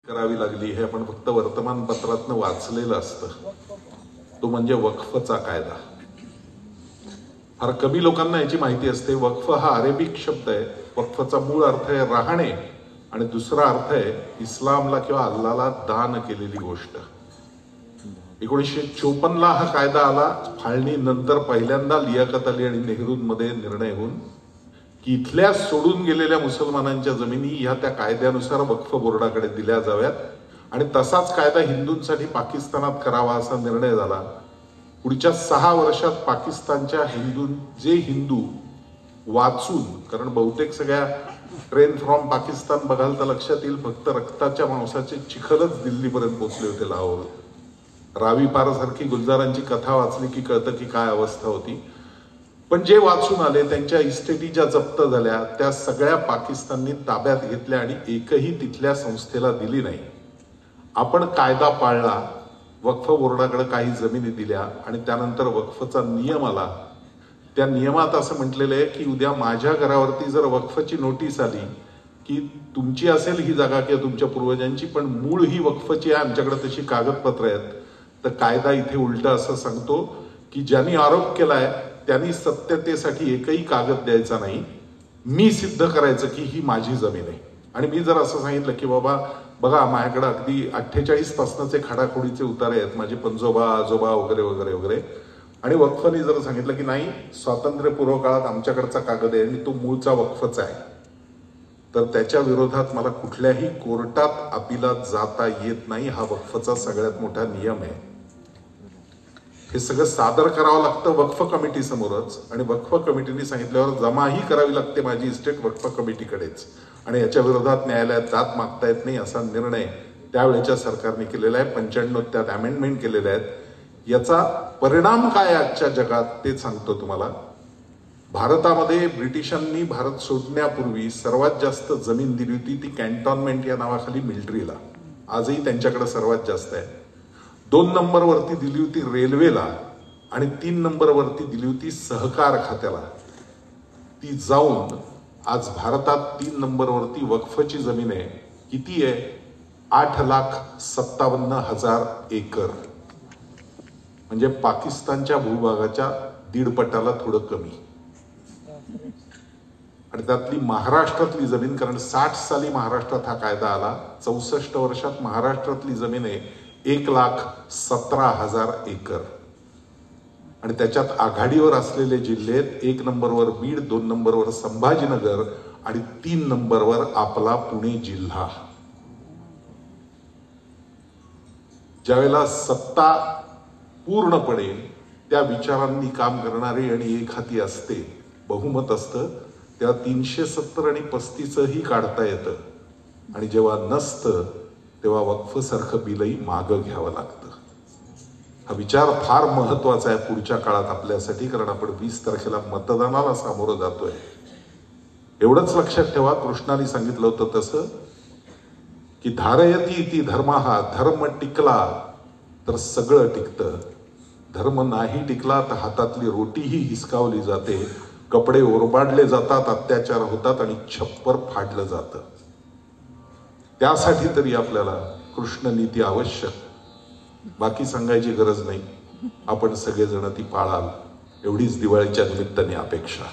करावी लागली हे आपण फक्त वर्तमानपत्रातनं वाचलेलं असतं. तो म्हणजे वक्फचा कायदा. फार कमी लोकांना याची माहिती असते. वक्फ हा अरेबिक शब्द आहे. वक्फचा मूळ अर्थ आहे राहणे आणि दुसरा अर्थ आहे इस्लामला किंवा अल्लाला दान केलेली गोष्ट. 1954ला हा कायदा आला. फाळणी नंतर पहिल्यांदा लियाकत अली आणि नेहरूंमध्ये निर्णय होऊन की इथल्या सोडून गेलेल्या मुसलमानांच्या जमिनी ह्या त्या कायद्यानुसार वक्फ बोर्डाकडे दिल्या जाव्यात आणि तसाच कायदा हिंदूंसाठी पाकिस्तानात करावा असा निर्णय झाला. पुढच्या 6 वर्षात पाकिस्तानच्या जे हिंदू वाचून, कारण बहुतेक सगळ्या ट्रेन फ्रॉम पाकिस्तान बघाल तर लक्षात येईल फक्त रक्ताच्या मांसाचे चिखलच दिल्लीपर्यंत पोहोचले होते लाहोर. रावी पारसारखी गुलजारांची कथा वाचली की कळतं की काय अवस्था होती. पण जे वाचून आले त्यांच्या इस्टेटी ज्या जप्त झाल्या त्या सगळ्या पाकिस्तानने ताब्यात घेतल्या आणि एकही तिथल्या संस्थेला दिली नाही. आपण कायदा पाळला, वक्फ बोर्डाकडे काही जमिनी दिल्या आणि त्यानंतर वक्फचा नियम आला. त्या नियमात असं म्हटलेलं आहे की उद्या माझ्या घरावरती जर वक्फची नोटीस आली की तुमची असेल ही जागा किंवा तुमच्या पूर्वजांची पण मूळ ही वक्फची आहे, आमच्याकडे तशी कागदपत्र आहेत, तर कायदा इथे उलट असं सांगतो की ज्यांनी आरोप केलाय त्यांनी सत्यतेसाठी एकही कागद द्यायचा नाही. मी सिद्ध करायचं की ही माझी जमीन आहे. आणि मी जर असं सांगितलं की बाबा बघा माझ्याकडे अगदी 48 पासनाचे खाडाखोडीचे उतारे आहेत, माझे पंजोबा आजोबा वगैरे वगैरे वगैरे, आणि वक्फने जर सांगितलं की नाही स्वातंत्र्यपूर्व काळात आमच्याकडचा कागद आहे आणि तो मूळचा वक्फचा आहे, तर त्याच्या विरोधात मला कुठल्याही कोर्टात अपिलात जाता येत नाही. हा वक्फचा सगळ्यात मोठा नियम आहे. हे सगळं सादर करावं लागतं वक्फ कमिटी समोरच आणि वक्फ कमिटीने सांगितल्यावर जमाही करावी लागते माझी इस्टेट वक्फ कमिटीकडेच आणि याच्या विरोधात न्यायालयात जात मागता येत नाही असा निर्णय त्यावेळेच्या सरकारने केलेला आहे. 95 त्यात अमेंडमेंट केलेले आहेत. याचा परिणाम काय आजच्या जगात ते सांगतो तुम्हाला. भारतामध्ये ब्रिटिशांनी भारत सोडण्यापूर्वी सर्वात जास्त जमीन दिली होती ती कॅन्टॉनमेंट या नावाखाली मिलिटरीला. आजही त्यांच्याकडे सर्वात जास्त आहे. 2 नंबरवरती दिली होती रेल्वेला आणि 3 नंबरवरती दिली होती सहकार खात्याला. ती जाऊन आज भारतात 3 नंबरवरती वक्फची जमीन आहे. किती आहे? 8,57,000 एकर, म्हणजे पाकिस्तानच्या भूभागाच्या 1.5 पटाला थोडं कमी. आणि त्यातली महाराष्ट्रातली जमीन, कारण 60 साली महाराष्ट्रात हा कायदा आला, 64 वर्षात महाराष्ट्रातली जमीन आहे 1,17,000 एकर. आणि त्याच्यात आघाडीवर असलेले जिल्हे 1 नंबरवर बीड, 2 नंबरवर संभाजीनगर आणि 3 नंबरवर आपला पुणे जिल्हा. ज्यावेळेला सत्ता पूर्णपणे त्या विचारांनी काम करणारी आणि एक हाती असते, बहुमत असतं, तेव्हा 370 आणि 35ही काढता येतं. आणि जेव्हा नसतं तेव्हा वक्फ सारखं बिलही मागं घ्यावं लागतं. हा विचार फार महत्वाचा आहे पुढच्या काळात आपल्यासाठी, कारण आपण 20 तारखेला मतदानाला सामोरं जातोय. एवढंच लक्षात ठेवा, कृष्णाने सांगितलं होतं तसं की धारयती ती धर्म, हा धर्म टिकला तर सगळं टिकतं, धर्म नाही टिकला तर हातातली रोटीही हिसकावली जाते, कपडे ओरबाडले जातात, अत्याचार होतात आणि छप्पर फाडलं जातं. त्यासाठी तरी आपल्याला कृष्ण नीती आवश्यक, बाकी सांगायची गरज नाही. आपण सगळेजण ती पाळाल एवढीच दिवाळीच्या निमित्ताने अपेक्षा.